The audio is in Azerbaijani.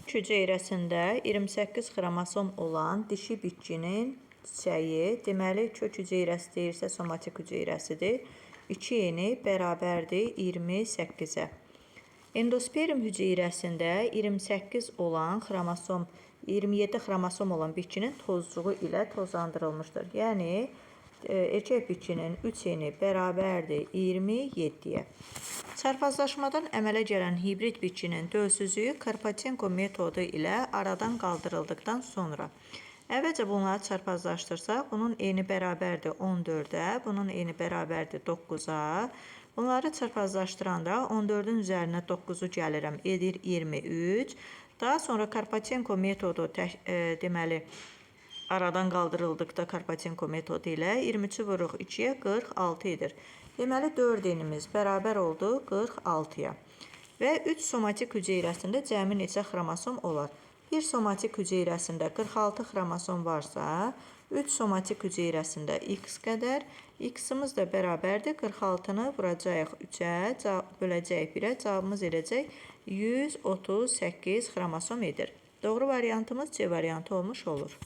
Hüceyrəsində 28 xromosom olan dişi bitkinin çiçəyi, deməli kök hüceyrəsi deyirsə somatik hüceyrəsidir. 2 eni bərabərdir 28-ə. Endosperm hüceyrəsində 28 olan xromosom, 27 xromosom olan bitkinin tozcuğu ilə tozlandırılmışdır. Yəni erkək bitkinin 3 eni bərabərdir 27-yə. Çarpazlaşmadan əmələ gələn hibrid bitkinin dölsüzlüyü Karpatyenko metodu ilə aradan qaldırıldıqdan sonra əvvəlcə bunları çarpazlaşdırsaq, bunun eni bərabərdir 14-ə, bunun eni bərabərdir 9-a. Bunları çarpazlaşdıranda 14-ün üzərinə 9-u gəlirəm, edir 23. Daha sonra Karpatyenko metodu deməli aradan qaldırıldıqda Karpatyenko metodu ilə 23-ü vuruq 2-yə 46 edir. Deməli 4 enimiz bərabər oldu 46-ya. Və 3 somatik hüceyrəsində cəmi neçə xromosom olar? Bir somatik hüceyrəsində 46 xromosom varsa, 3 somatik hüceyrəsində x qədər, x-imiz də bərabərdir 46-nı vuracağıq 3-ə, böləcəyik 1-ə, cavabımız edəcək 138 xromosom edir. Doğru variantımız C variantı olmuş olur.